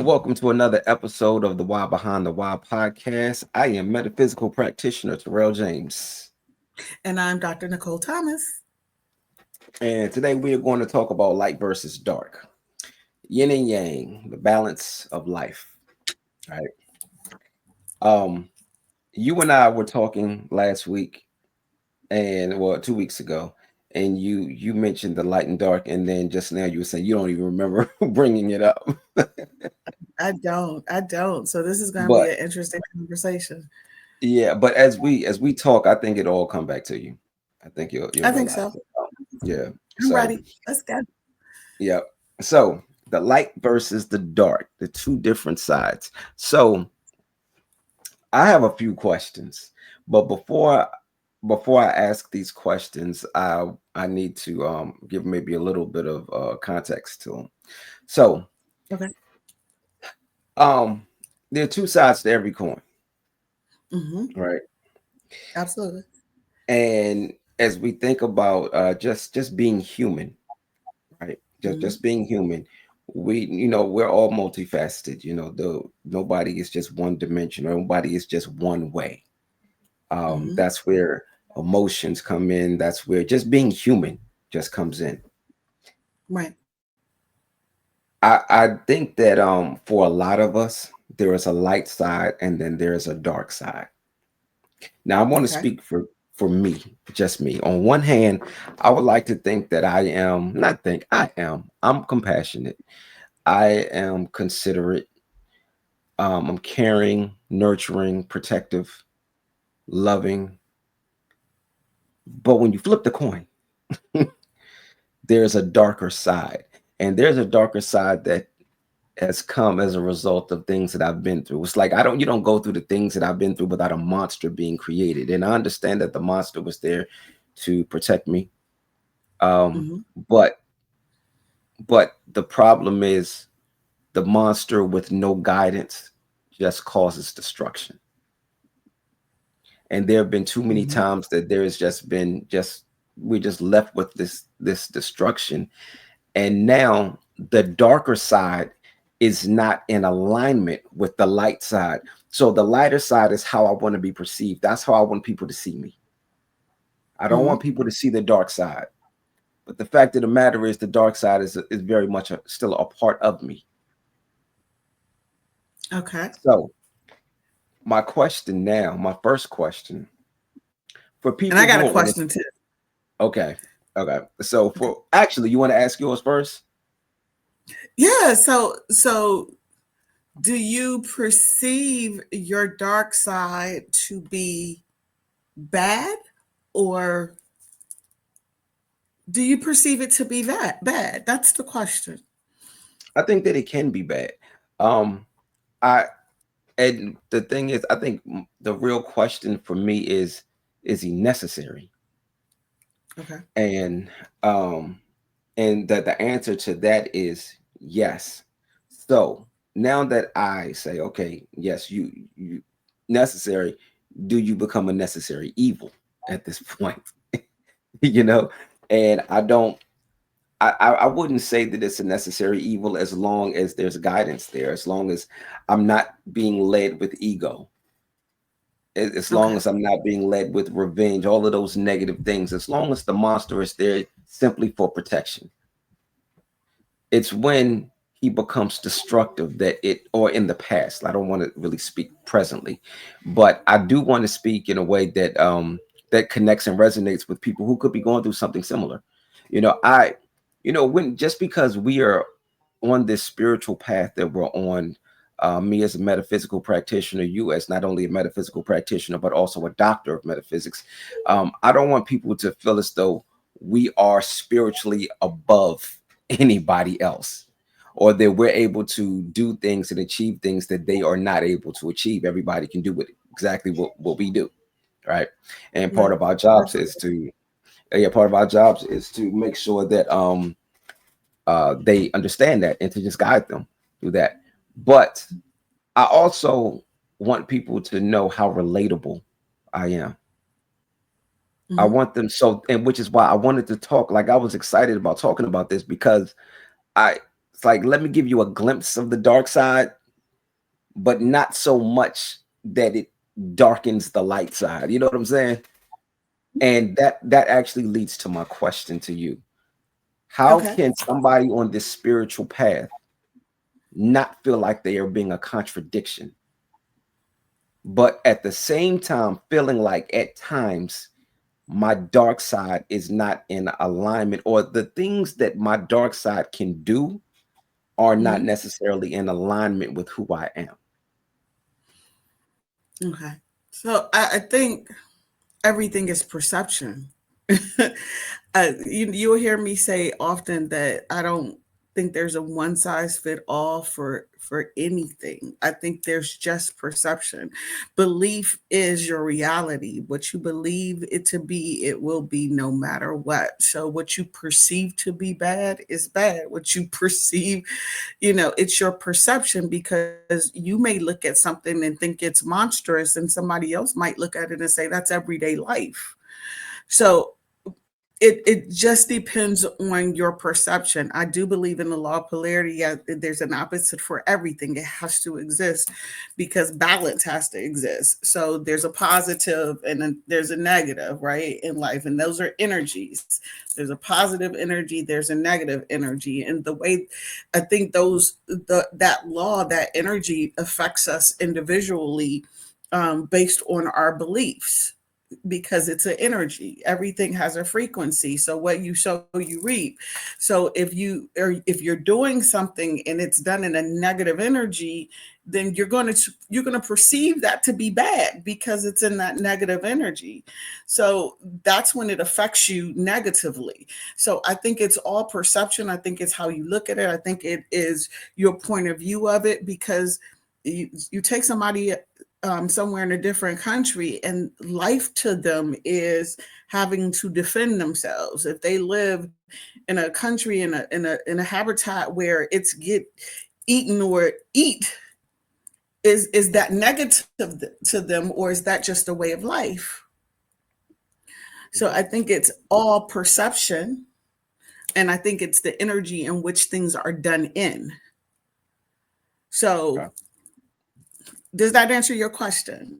Welcome to another episode of the Why Behind the Why podcast. I am metaphysical practitioner Terrell James. And I'm Dr. Nicole Thomas. And today we are going to talk about light versus dark, yin and yang, the balance of life. Right. Um, you and I were talking last week, and well, 2 weeks ago, and you mentioned the light and dark, and then just now you were saying you don't even remember bringing it up. I don't. So this is going to be But an interesting conversation. yeah, but as we talk, I think it'll all come back to you. I think you'll I think so. realize it. Yeah. I'm So ready. Let's go. yeah. So the light versus the dark, the two different sides. So I have a few questions, but before I ask these questions, I need to give maybe a little bit of context to them. So Okay. um there are two sides to every coin, Mm-hmm. right? Absolutely. And as we think about just being human, right? Mm-hmm. Just being human. We're all multifaceted. Nobody is just one dimension. Nobody is just one way. Mm-hmm. That's where emotions come in. That's where just being human just comes in. Right. I think that for a lot of us, there is a light side and then there's a dark side. Now I want to Okay. speak for me, just me. On one hand, I would like to think that I am not think I am. I'm compassionate. I am considerate. I'm caring, nurturing, protective, loving. But when you flip the coin, there's a darker side. And there's a darker side that has come as a result of things that I've been through. It's like you don't go through the things that I've been through without a monster being created. And I understand that the monster was there to protect me. Um, Mm-hmm. but but the problem is the monster with no guidance just causes destruction. And there have been too many Mm-hmm. times that there has just been just we're just left with this destruction. And now the darker side is not in alignment with the light side. So the lighter side is how I want to be perceived. That's how I want people to see me. I don't Mm-hmm. want people to see the dark side. But the fact of the matter is the dark side is very much still a part of me. Okay. So my question now, my first question for And I people got who a are on question too. okay. Okay. So Okay. for actually you want to ask yours first? Yeah. So do you perceive your dark side to be bad, or do you perceive it to be that bad? That's the question. I think that it can be bad. Um I and the thing is I think the real question for me is he necessary? Okay. And um that the answer to that is yes. So now that I say, okay, yes, you necessary, do you become a necessary evil at this point? you know, and I wouldn't say that it's a necessary evil as long as there's guidance there, as long as I'm not being led with ego, as long Okay. as I'm not being led with revenge, all of those negative things, as long as the monster is there simply for protection. It's when he becomes destructive that it, or in the past, I don't want to really speak presently, but I do want to speak in a way that that connects and resonates with people who could be going through something similar. You know, I when just because we are on this spiritual path that we're on, me as a metaphysical practitioner, you as not only a metaphysical practitioner but also a doctor of metaphysics, I don't want people to feel as though we are spiritually above anybody else, or that we're able to do things and achieve things that they are not able to achieve. Everybody can do it exactly what we do, right? And part Right. of our jobs is Absolutely. to yeah, part of our jobs is to make sure that they understand that and to just guide them through that. But I also want people to know how relatable I am. I Hmm. want them and which is why I wanted to talk. Like I was excited about talking about this because I it's like, let me give you a glimpse of the dark side, but not so much that it darkens the light side. You know what I'm saying? And that actually leads to my question to you. How Okay. can somebody on this spiritual path not feel like they are being a contradiction, but at the same time feeling like at times my dark side is not in alignment, or the things that my dark side can do are not Mhm. necessarily in alignment with who I am? Okay. So I think everything is perception. You'll hear me say often that I don't think there's a one size fit all for anything. I think there's just perception. Belief is your reality. What you believe it to be, it will be no matter what. So what you perceive to be bad is bad. What you perceive, it's your perception, because you may look at something and think it's monstrous, and somebody else might look at it and say that's everyday life. So it just depends on your perception. I do believe in the law of polarity. There's an opposite for everything. It has to exist because balance has to exist. So there's a positive and then there's a negative, right, in life, and those are energies. There's a positive energy, there's a negative energy, and the way I think that law, that energy affects us individually, based on our beliefs, because it's an energy. Everything has a frequency. So what you sow, you reap. So if you're doing something and it's done in a negative energy, then you're going to perceive that to be bad because it's in that negative energy. So that's when it affects you negatively. So I think it's all perception. I think it's how you look at it. I think it is your point of view of it, because you take somebody somewhere in a different country, and life to them is having to defend themselves. If they live in a country in a habitat where it's get eaten or eat, is that negative to them, or is that just a way of life? So I think it's all perception, and I think it's the energy in which things are done in. So Okay. does that answer your question?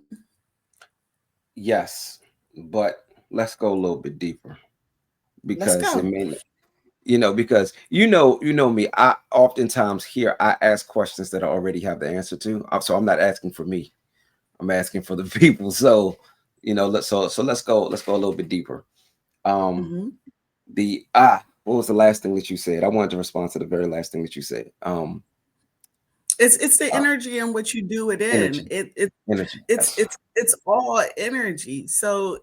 Yes, but let's go a little bit deeper, Let's because it go. may, because you know me. I oftentimes here I ask questions that I already have the answer to. So I'm not asking for me. I'm asking for the people. So, let's go a little bit deeper. Um, Mhm. what was the last thing that you said? I wanted to respond to the very last thing that you said. It's the Uh, energy in which you do it in. Energy, It energy. it's Yes. it's it's all energy. So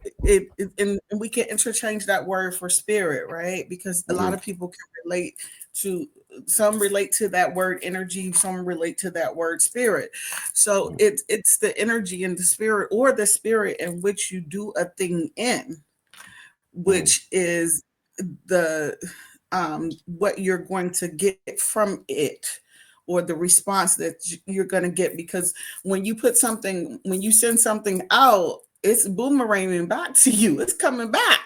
and we can interchange that word for spirit, right? Because a lot Mhm, of people can relate to, some relate to that word energy, some relate to that word spirit. So mhm, it's the energy and the spirit, or the spirit in which you do a thing in, mhm, which is the what you're going to get from it, or the response that you're going to get, because when you send something out, it's boomeranging back to you, it's coming back.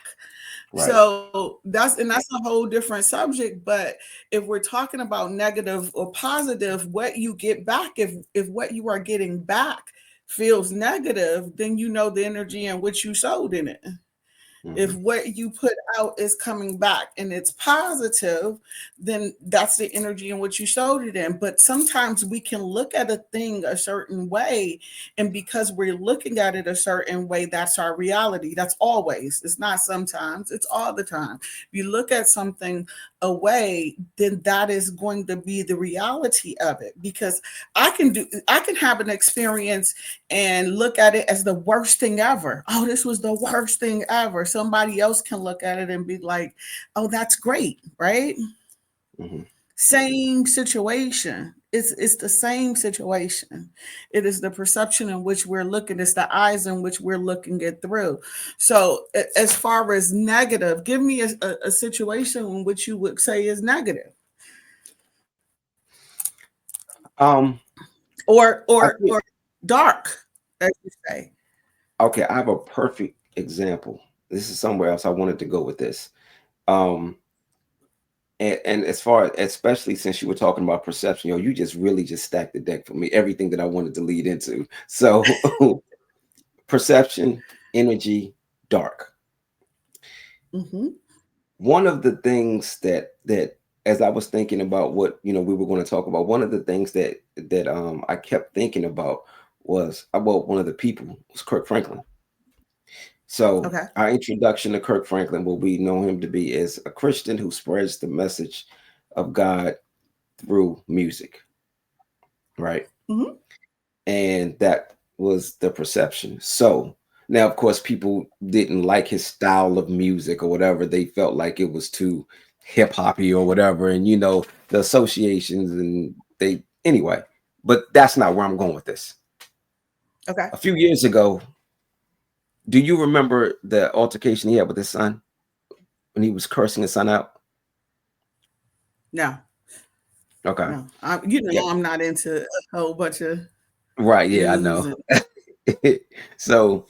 right. So that's a whole different subject. But if we're talking about negative or positive, what you get back, if what you are getting back feels negative, then you know the energy in which you sowed in it. If Mhm, what you put out is coming back and it's positive, then that's the energy in which you showed it in. But sometimes we can look at a thing a certain way, and because we're looking at it a certain way, that's our reality. That's always, it's not sometimes, it's all the time. If you look at something a way, then that is going to be the reality of it. Because I can have an experience and look at it as the worst thing ever. Oh, this was the worst thing ever. Somebody else can look at it and be like, oh, that's great, right? mhm. Same situation. It's the same situation. It is the perception in which we're looking, it's the eyes in which we're looking it through. So as far as negative, give me a situation in which you would say is negative, Um, or I or think or dark, as you say. okay. I have a perfect example. This is somewhere else I wanted to go with this. Um, And as far, especially since you were talking about perception, you just really just stacked the deck for me. Everything that I wanted to lead into. So perception, energy, dark. Hmm. One of the things that as I was thinking about what we were going to talk about, one of the things that I kept thinking about was about one of the people was Kirk Franklin. So Okay. our introduction to Kirk Franklin, what we know him to be, is a Christian who spreads the message of God through music, right? Hmm. And that was the perception. So now, of course, people didn't like his style of music or whatever. They felt like it was too hip hoppy or whatever, and the associations and they anyway. But that's not where I'm going with this. Okay. A few years ago, do you remember the altercation he had with his son when he was cursing his son out? No, Okay. no. Yeah. I'm not into a whole bunch of Right. Yeah, I news know. and So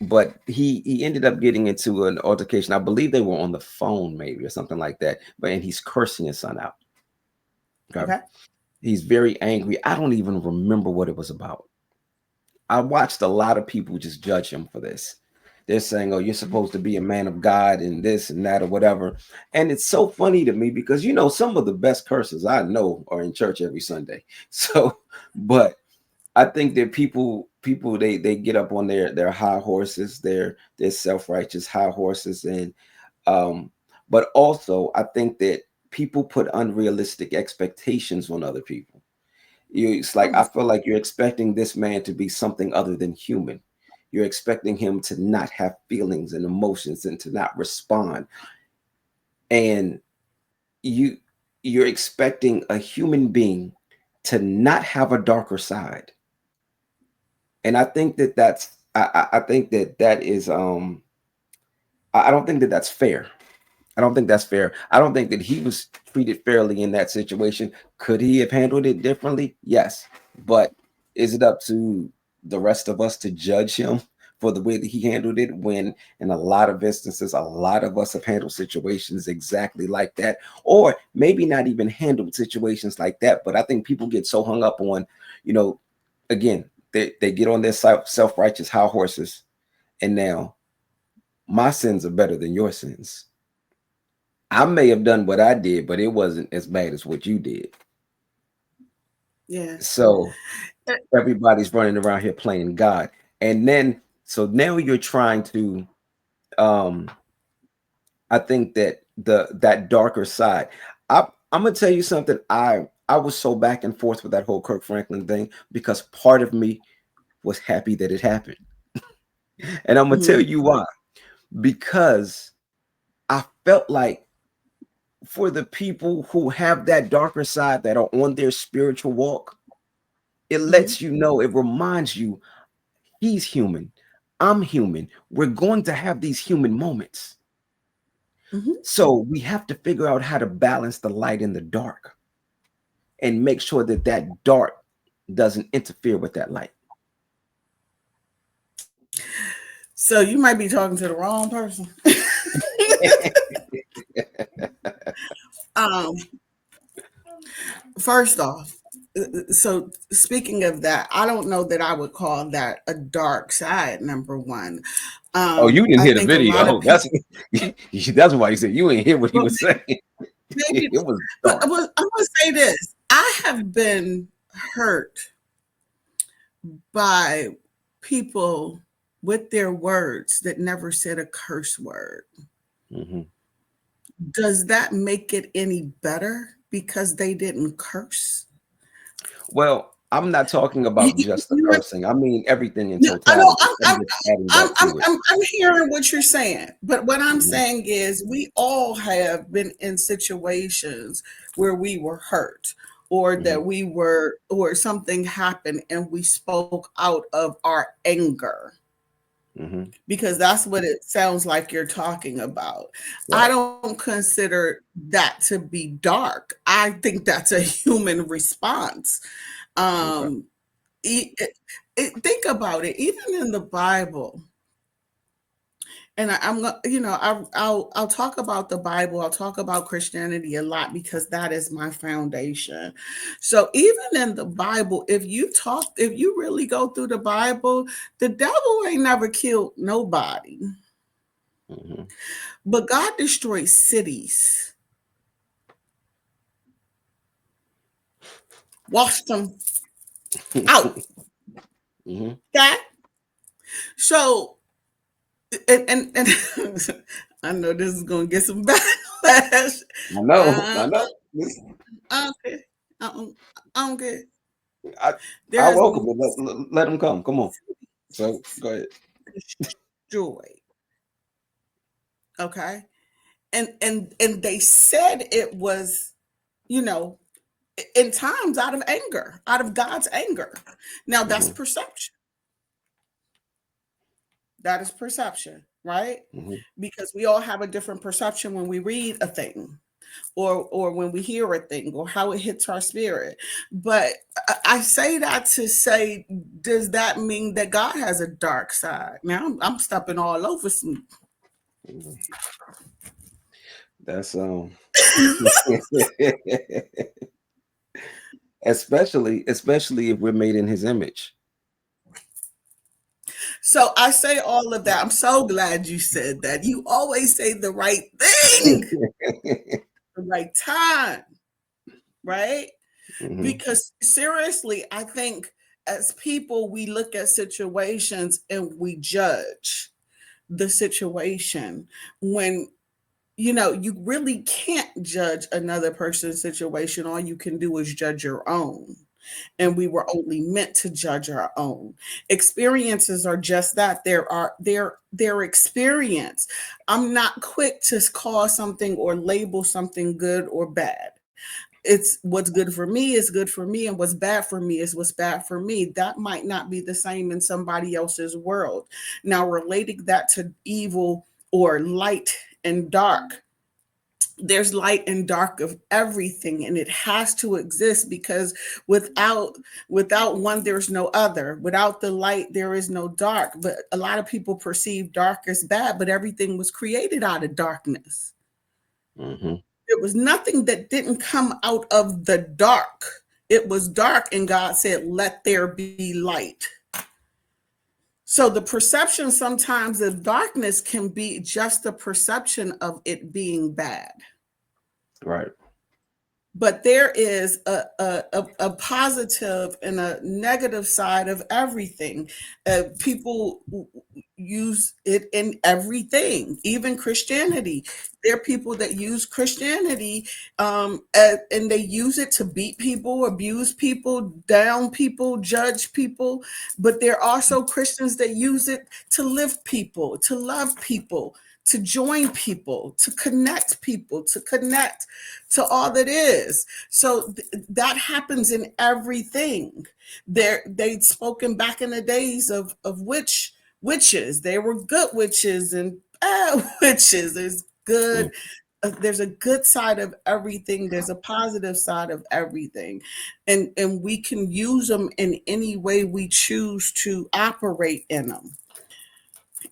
but he ended up getting into an altercation. I believe they were on the phone, maybe, or something like that. But and he's cursing his son out. Okay. okay. He's very angry. I don't even remember what it was about. I watched a lot of people just judge him for this. They're saying, "Oh, you're supposed to be a man of God and this and that or whatever." And it's so funny to me because some of the best curses I know are in church every Sunday. So, but I think that people they get up on their high horses, their self-righteous high horses, and um, but also I think that people put unrealistic expectations on other people. It's like Oh, I feel like you're expecting this man to be something other than human. You're expecting him to not have feelings and emotions and to not respond. And you you're expecting a human being to not have a darker side. And I think that I think that is I don't think that that's fair. I don't think that's fair. I don't think that he was treated fairly in that situation. Could he have handled it differently? Yes. But is it up to the rest of us to judge him for the way that he handled it when in a lot of instances a lot of us have handled situations exactly like that, or maybe not even handled situations like that, but I think people get so hung up on, you know, again, they get on their self-righteous high horses, and now my sins are better than your sins. I may have done what I did, but it wasn't as bad as what you did. yes. So Uh, everybody's running around here playing God. And then so now you're trying to um I think that that darker side. I'm gonna tell you something. I was so back and forth with that whole Kirk Franklin thing because part of me was happy that it happened. And I'm gonna tell mhm. you why. Because I felt like for the people who have that darker side that are on their spiritual walk, it Mhm. lets you know, it reminds you he's human. I'm human. We're going to have these human moments. Mhm. So we have to figure out how to balance the light and the dark and make sure that that dark doesn't interfere with that light. So you might be talking to the wrong person. um, First off, so speaking of that, I don't know that I would call that a dark side. Number one, Oh, you didn't I hear the think a lot of video. people. That's why you said you ain't hear what he Well, was saying. maybe, It was but dark. I'm gonna say this: I have been hurt by people with their words that never said a curse word. Mhm. Does that make it any better because they didn't curse? Well, I'm not talking You, about you, just the you cursing. I mean everything in No, I know. totality. I'm just adding that to it. I'm hearing what you're saying, but what I'm Mhm. saying is we all have been in situations where we were hurt, or Mhm. that we were, or something happened and we spoke out of our anger, Mhm. because that's what it sounds like you're talking about. I Right. don't consider that to be dark. I think that's a human response. Okay. Um, think about it. Even in the Bible, and I'm you know, I'll talk about the Bible. I'll talk about Christianity a lot because that is my foundation. So even in the Bible, if you really go through the Bible, the devil ain't never killed nobody, Mhm. but God destroyed cities, washed them out. Mhm. Okay, so and I know this is gonna get some backlash. I know. Uh, I know. Listen, I don't care. I don't care. I There I has welcome been it. Let them come. Come on. So go ahead. destroyed. Okay, and they said it was, you know, in times out of anger, out of God's anger. Now that's Mhm. perception. That is perception, right? Mhm. Because we all have a different perception when we read a thing, or when we hear a thing, or how it hits our spirit. But I say that to say, does that mean that God has a dark side? Now I'm stepping all over some. Mhm. That's especially if we're made in His image. So I say all of that. I'm so glad you said that. You always say the right thing, the right time, right? Mhm. Because seriously, I think as people, we look at situations and we judge the situation when, you know, you really can't judge another person's situation. All you can do is judge your own. And we were only meant to judge our own. Experiences are just that. They're experience. I'm not quick to call something or label something good or bad. It's what's good for me is good for me, and what's bad for me is what's bad for me. That might not be the same in somebody else's world. Now, relating that to evil or light and dark, there's light and dark of everything, and it has to exist because without one there's no other. Without the light there is no dark. But a lot of people perceive dark as bad, but everything was created out of darkness. Mhm. There was nothing that didn't come out of the dark. It was dark, and God said, let there be light. So the perception sometimes of darkness can be just the perception of it being bad. Right. But there is a positive and a negative side of everything. People use it in everything, even Christianity. There are people that use Christianity, and they use it to beat people, abuse people, down people, judge people. But there are also Christians that use it to lift people, to love people, to join people, to connect to all that is. So that happens in everything. They'd spoken back in the days of witches. They were good witches and bad witches. Mm. There's a good side of everything. There's a positive side of everything, and we can use them in any way we choose to operate in them.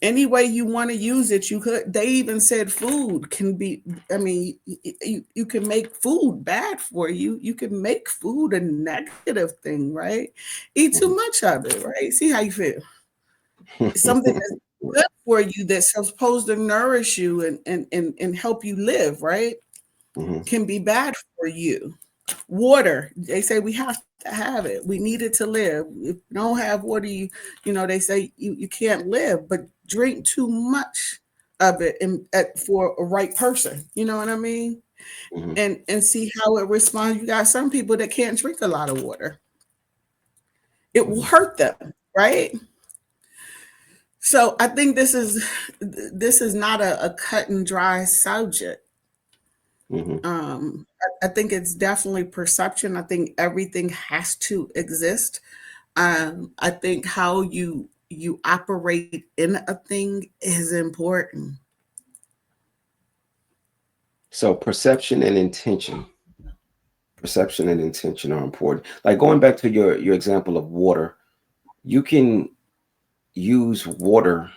Any way you want to use it, you could. They even said food can be, I mean, you can make food bad for you. You can make food a negative thing, right? Eat too Mhm. much of it, right? See how you feel. Something that's good for you, that's supposed to nourish you and help you live, right, Mhm. can be bad for you. Water, they say we have to have it. We need it to live. If you don't have water, they say you can't live. But drink too much of it for a right person. You know what I mean? Mhm. And see how it responds. You got some people that can't drink a lot of water. It will Mhm. hurt them, right? So I think this is not a cut and dry subject. Mhm. I think it's definitely perception. I think everything has to exist. I think how you operate in a thing is important. So perception and intention are important. Like going back to your example of water, you can use water.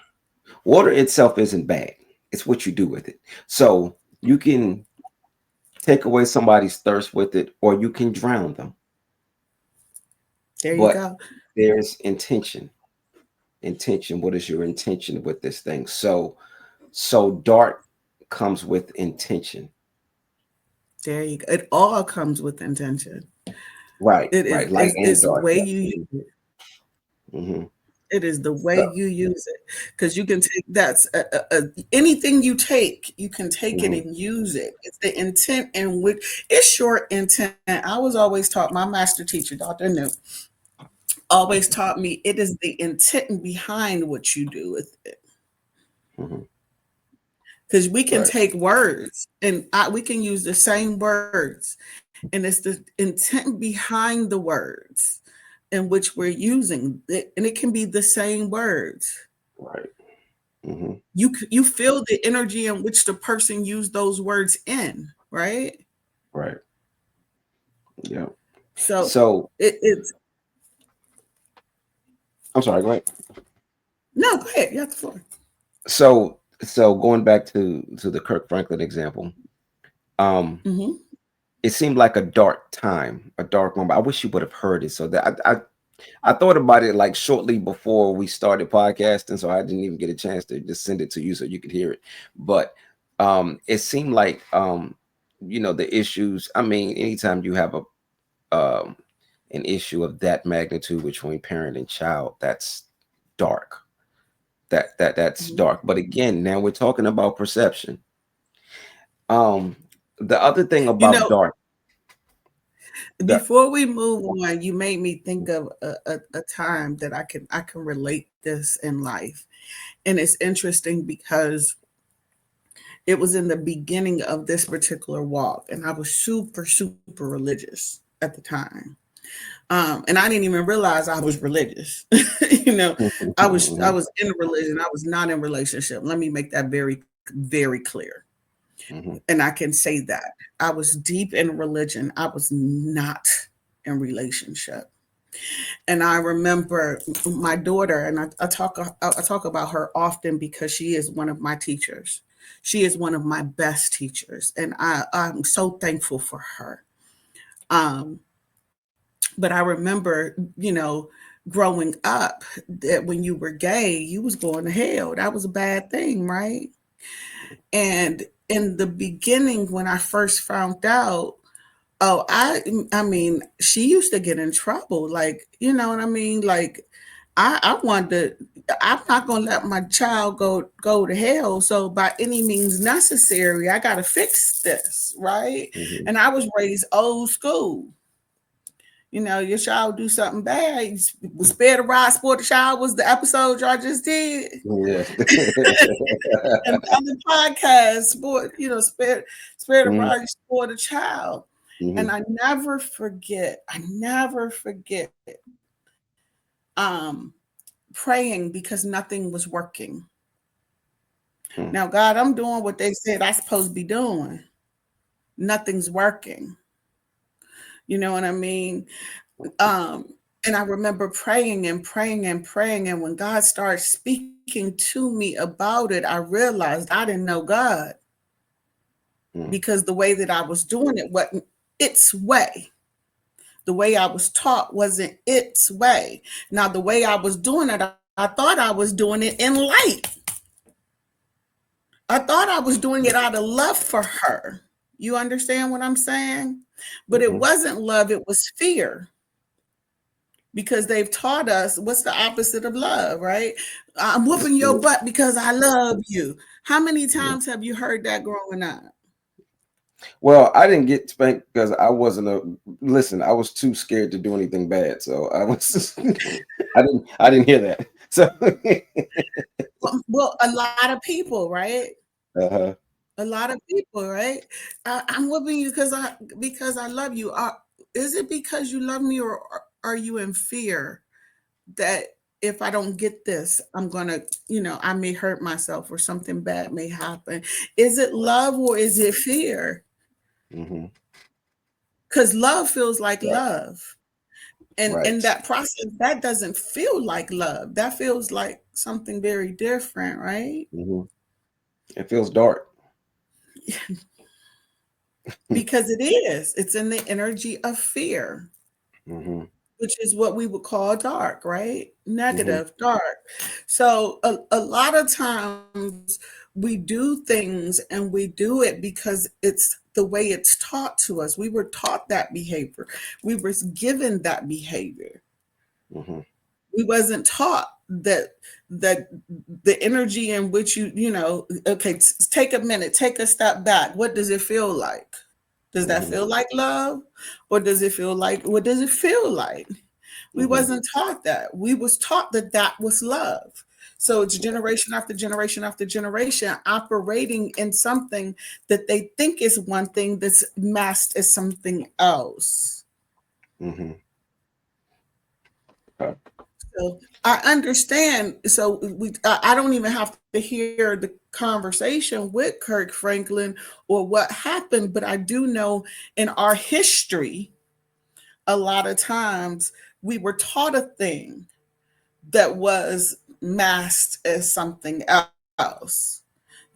Water itself isn't bad. It's what you do with it. So you can take away somebody's thirst with it, or you can drown them. There you But go. there's intention. Intention. What is your intention with this thing? So dark comes with intention. There you go. It all comes with intention. Right, It is right. Light and it's the dark. way Yeah. you use it. Hmm. It is the way So, you use it, because you can take that's anything you take, you can take it mhm, and use it. It's the intent in which it's your intent. I was always taught, my master teacher, Dr. New, always taught me it is the intent behind what you do with it. mhm, Because we can right, take words and we can use the same words, and it's the intent behind the words in which we're using it, and it can be the same words. right. Hmm. You feel the energy in which the person used those words in, right? Right. Yeah. So So it's I'm sorry, go ahead. no, go ahead, you have the floor. So going back to the Kirk Franklin example, um, Hmm. it seemed like a dark time, a dark moment. I wish you would have heard it. So that I thought about it like shortly before we started podcasting, so I didn't even get a chance to just send it to you so you could hear it. But it seemed like the issues. I mean, anytime you have a um an issue of that magnitude between parent and child, that's dark. That's Hmm. dark. But again, now we're talking about perception. Um, the other thing You about know, dark, the before we move on, you made me think of a time that I can relate this in life, and it's interesting because it was in the beginning of this particular walk, and I was super super religious at the time. And I didn't even realize I was religious. you know, I Mhm, was in a religion. I was not in relationship. Let me make that very very clear, mhm, and I can say that I was deep in religion. I was not in relationship. And I remember my daughter, and I talk about her often because she is one of my teachers. She is one of my best teachers, and I'm so thankful for her. Um, but I remember, growing up, that when you were gay, you was going to hell. That was a bad thing, right? And in the beginning, when I first found out, oh, I mean, she used to get in trouble. Like, you know what I mean? Like, I wanted to, I'm not gonna let my child go to hell. So by any means necessary, I gotta fix this, right? mhm. And I was raised old school. Your child do something bad, was spare the rod, sport the child was the episode y'all just did. Yes. And other podcasts, spare the Mhm, rod, sport the child. And mhm, I never forget um, praying because nothing was working. mhm, Now, God, I'm doing what they said I supposed to be doing. Nothing's working. You know what I mean? Um, and I remember praying and praying and praying. And when God started speaking to me about it, I realized I didn't know God, mhm. because the way that I was doing it wasn't its way. The way I was taught wasn't its way. Now, the way I was doing it, I thought I was doing it in light. I thought I was doing it out of love for her. You understand what I'm saying? But it Mhm. wasn't love, it was fear, because they've taught us what's the opposite of love, right? I'm It's whooping your fear. butt because I love you. How many Yeah. times have you heard that growing up? Well, I didn't get spanked because I wasn't a listen. I was too scared to do anything bad, so I was. I didn't hear that. So. Well, a lot of people, right? Uh-huh. A lot of people, right? I'm whooping you because I love you. Is it because you love me, or are you in fear that if I don't get this, I'm gonna, I may hurt myself or something bad may happen? Is it love or is it fear? Mhm. Because love feels like Right. love. And Right. that process, that doesn't feel like love. That feels like something very different, right? Hmm. It feels dark. Because it is. It's in the energy of fear, Hmm. which is what we would call dark, right? Hmm. Negative, dark. So a lot of times we do things and we do it because it's the way it's taught to us. We were taught that behavior. We were given that behavior. Hmm. We wasn't taught that the energy in which okay, take a minute, take a step back. What does it feel like? Does that Hmm. feel like love, or does it feel like, what does it feel like? We Hmm. wasn't taught that. We was taught that that was love. So it's generation after generation after generation operating in something that they think is one thing that's masked as something else. Hmm. So I understand. So I don't even have to hear the conversation with Kirk Franklin or what happened, but I do know in our history, a lot of times we were taught a thing that was masked as something else.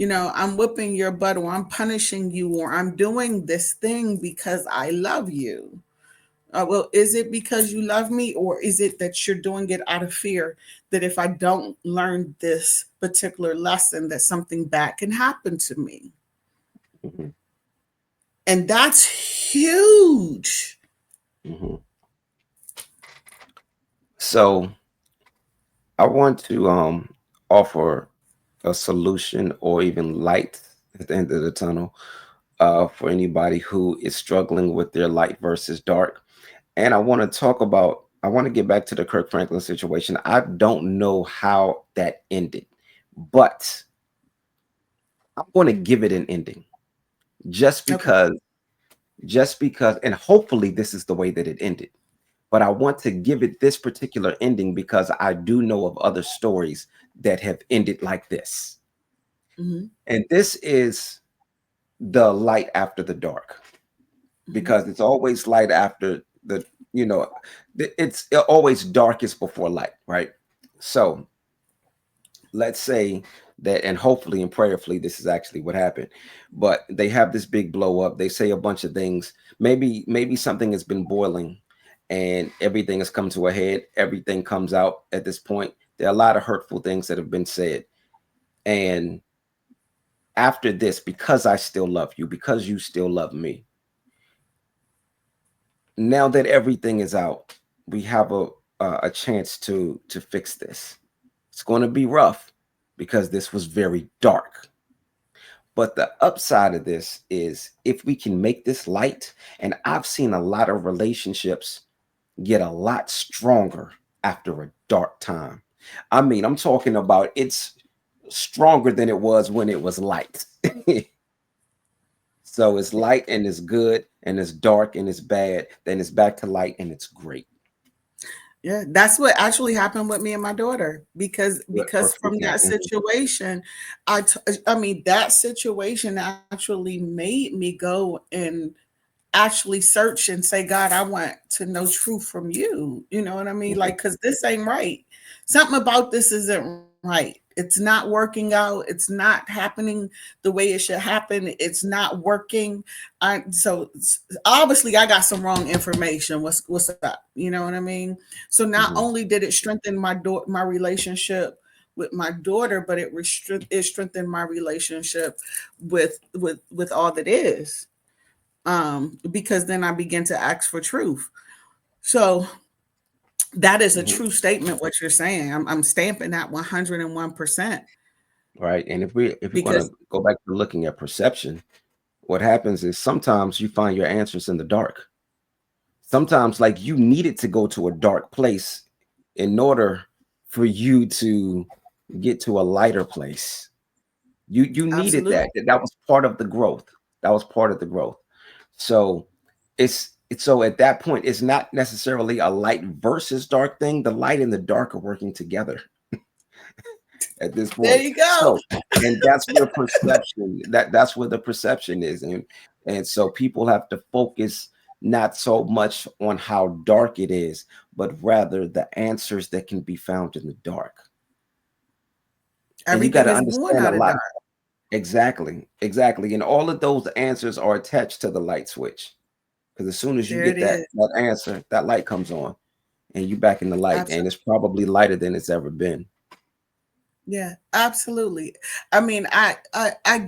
I'm whipping your butt, or I'm punishing you, or I'm doing this thing because I love you. Well, is it because you love me, or is it that you're doing it out of fear that if I don't learn this particular lesson, that something bad can happen to me? Hmm. And that's huge. Hmm. So I want to offer a solution or even light at the end of the tunnel for anybody who is struggling with their light versus dark. And I want to talk about, I want to get back to the Kirk Franklin situation. I don't know how that ended, but I'm going to give it an ending just Okay. because, and hopefully this is the way that it ended. But I want to give it this particular ending because I do know of other stories that have ended like this. Hmm. And this is the light after the dark, Hmm. because it's always light after the, you know, it's always darkest before light, right? So let's say that, and hopefully and prayerfully, this is actually what happened. But they have this big blow up. They say a bunch of things. Maybe something has been boiling and everything has come to a head. Everything comes out at this point. There are a lot of hurtful things that have been said. And after this, because I still love you, because you still love me, now that everything is out, we have a chance to fix this. It's going to be rough because this was very dark. But the upside of this is if we can make this light, and I've seen a lot of relationships get a lot stronger after a dark time. I mean, I'm talking about it's stronger than it was when it was light. So it's light and it's good, and it's dark and it's bad. Then it's back to light and it's great. Yeah, that's what actually happened with me and my daughter, because Good, perfect from that example. situation, I mean, that situation actually made me go and actually search and say, God, I want to know truth from you. You know what I mean? Mhm, Like, because this ain't right. Something about this isn't right. It's not working out. It's not happening the way it should happen. It's not working. So obviously I got some wrong information. What's up? You know what I mean? So not mhm, only did it strengthen my relationship with my daughter, but it strengthened my relationship with all that is, because then I begin to ask for truth. So that is a mhm. true statement. What you're saying, I'm stamping that 101%. Right. And if we're going Because to go back to looking at perception, what happens is sometimes you find your answers in the dark. Sometimes, like, you needed to go to a dark place in order for you to get to a lighter place. You needed absolutely, that. That was part of the growth. That was part of the growth. So it's so at that point, it's not necessarily a light versus dark thing. The light and the dark are working together at this there point. you go. So, and that's where perception, that's where the perception is. And so people have to focus not so much on how dark it is, but rather the answers that can be found in the dark. And you got Everything to is born understand a out of lot. dark. Exactly, exactly. And all of those answers are attached to the light switch. Because as soon as you There it get is. that answer, that light comes on, and you back in the light, and Absolutely. it's probably lighter than it's ever been. Yeah, absolutely. I mean, I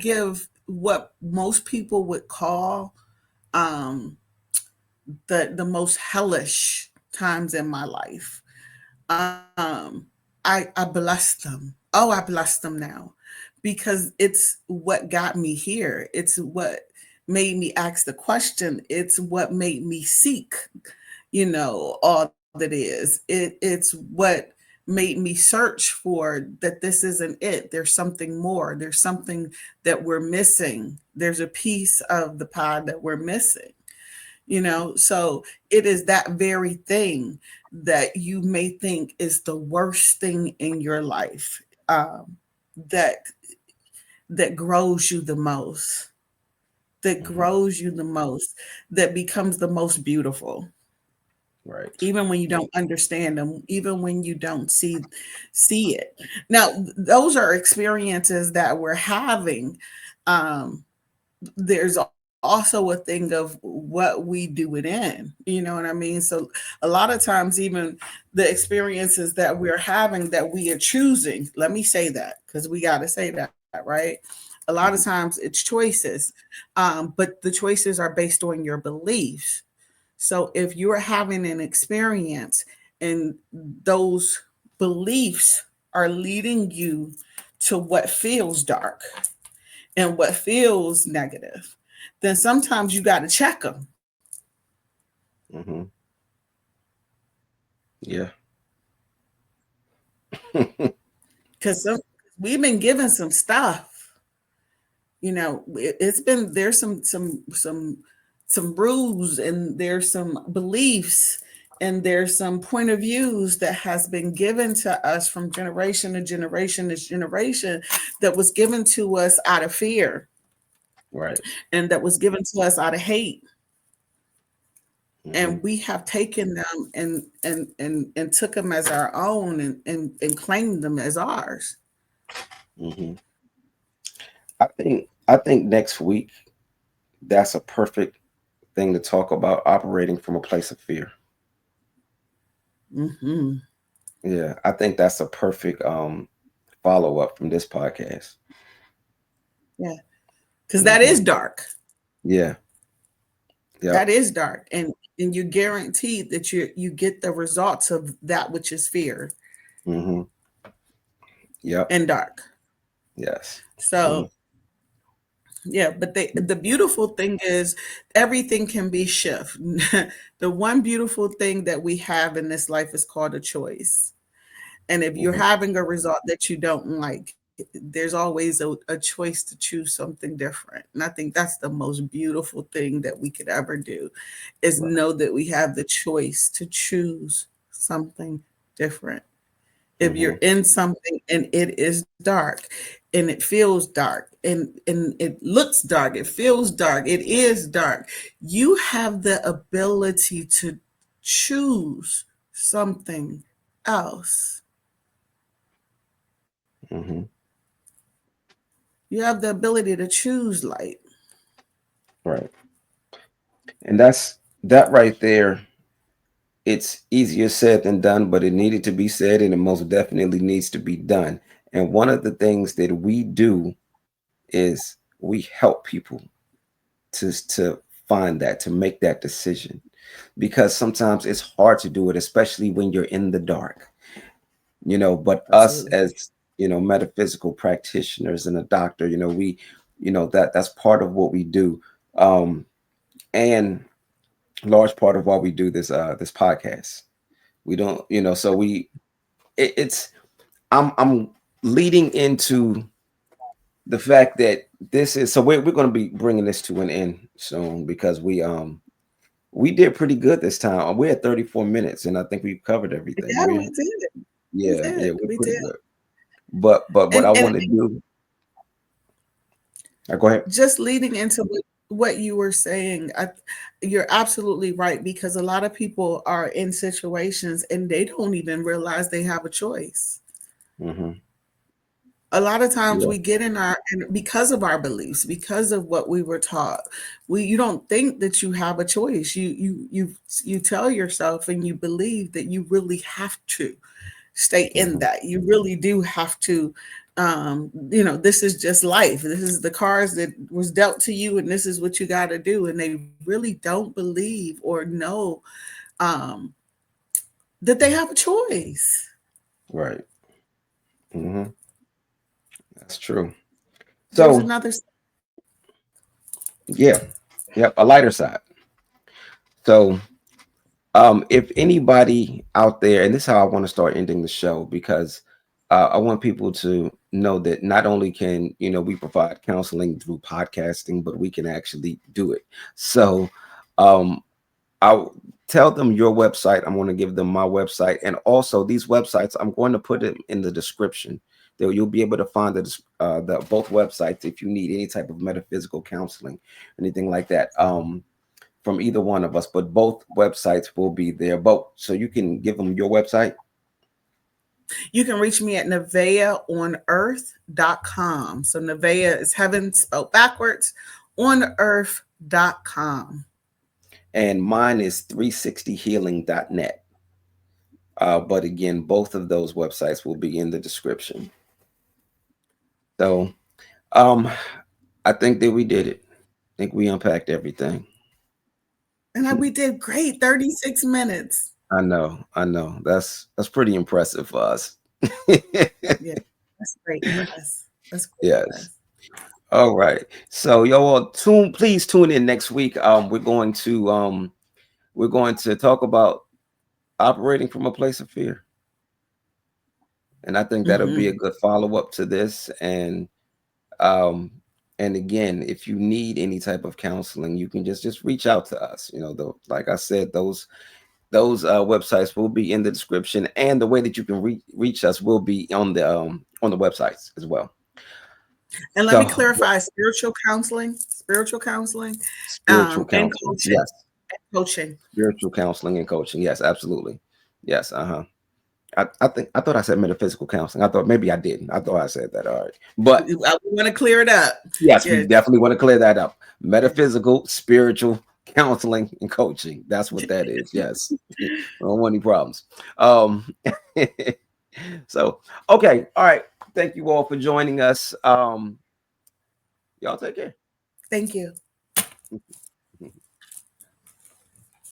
give what most people would call um the most hellish times in my life. I bless them. Oh, I bless them now, because it's what got me here. It's what made me ask the question. It's what made me seek, all that is. It's what made me search for that this isn't it. There's something more. There's something that we're missing. There's a piece of the pie that we're missing. So it is that very thing that you may think is the worst thing in your life, that grows you the most, Mhm. that becomes the most beautiful, Right. even when you don't understand them, even when you don't see it. Now, those are experiences that we're having. There's also a thing of what we do it in. You know what I mean? So a lot of times, even the experiences that we're having that we are choosing, let me say that, because we got to say that, right? A lot of Mhm. times it's choices, but the choices are based on your beliefs. So if you're having an experience and those beliefs are leading you to what feels dark and what feels negative, then sometimes you got to check them, Mhm. Yeah. because we've been given some stuff. It's been, there's some rules, and there's some beliefs, and there's some point of views that has been given to us from generation to generation to generation, that was given to us out of fear, Right. and that was given to us out of hate, Mhm. and we have taken them and took them as our own, and claimed them as ours. Mhm. I think next week that's a perfect thing to talk about, operating from a place of fear. Hmm. Yeah, I think that's a perfect follow up from this podcast. Yeah, because that Hmm. is dark. Yeah. That Yep. is dark, and you guaranteed that you get the results of that which is fear Hmm. Yep. and dark. Yes. So Mm. yeah, but the beautiful thing is, everything can be shift. The one beautiful thing that we have in this life is called a choice. And if you're Mhm. having a result that you don't like, there's always a choice to choose something different. And I think that's the most beautiful thing that we could ever do, is Right. know that we have the choice to choose something different. If you're Hmm. in something and it is dark, and it feels dark, and it looks dark, it feels dark, it is dark, you have the ability to choose something else. Hmm. You have the ability to choose light. Right. And that right there. It's easier said than done, but it needed to be said, and it most definitely needs to be done. And one of the things that we do is we help people to find that, to make that decision, because sometimes it's hard to do it, especially when you're in the dark. But us Absolutely. as metaphysical practitioners and a doctor, we that's part of what we do. And large part of why we do this podcast. We don't, so it's I'm leading into the fact that this is, so we're going to be bringing this to an end soon, because we did pretty good this time. We're at 34 minutes, and I think we've covered everything. Yeah, we did. We Yeah, did. we're We pretty did. good. But what I And want to do, go ahead. just leading into what what you were saying, you're absolutely right, because a lot of people are in situations and they don't even realize they have a choice. Hmm. A lot of times Yeah. we get in our, and because of our beliefs, because of what we were taught, you don't think that you have a choice. You tell yourself and you believe that you really have to stay in Hmm. that. You really do have to, this is just life. This is the cards that was dealt to you, and this is what you got to do. And they really don't believe or know um, that they have a choice. Right. Hmm. That's true. There's So another. yeah, yep, a lighter side. So if anybody out there, and this is how I want to start ending the show, because I want people to know that not only can we provide counseling through podcasting, but we can actually do it. So um, I'll tell them your website. I'm going to give them my website, and also these websites I'm going to put it in the description. There you'll be able to find the both websites if you need any type of metaphysical counseling, anything like that. From either one of us, but both websites will be there. Both, so you can give them your website. You can reach me at nevaeonearth.com. So Nevea is heaven spelled backwards, onearth.com. And mine is 360healing.net. But again, both of those websites will be in the description. So um, I think that we did it. I think we unpacked everything. And we did great, 36 minutes. I know. That's pretty impressive for us. Yeah, that's great for us. That's great for Yes. us. All right. So y'all please tune in next week. We're going to talk about operating from a place of fear. And I think that'll be a Hmm. good follow-up to this. Um and again, if you need any type of counseling, you can just reach out to us. Like I said, those websites will be in the description, and the way that you can reach us will be on the websites as well. And let me So clarify, spiritual counseling, spiritual and counseling, yes. coaching. Spiritual counseling and coaching, yes, absolutely. Yes, uh-huh. I thought I said metaphysical counseling. I thought maybe I didn't. I thought I said that. All right. But We want to clear it up. yes, we Yeah. definitely want to clear that up. Metaphysical, spiritual counseling and coaching. That's what that is. Yes. I don't want any problems. Um so okay. All right. Thank you all for joining us. Y'all take care. Thank you.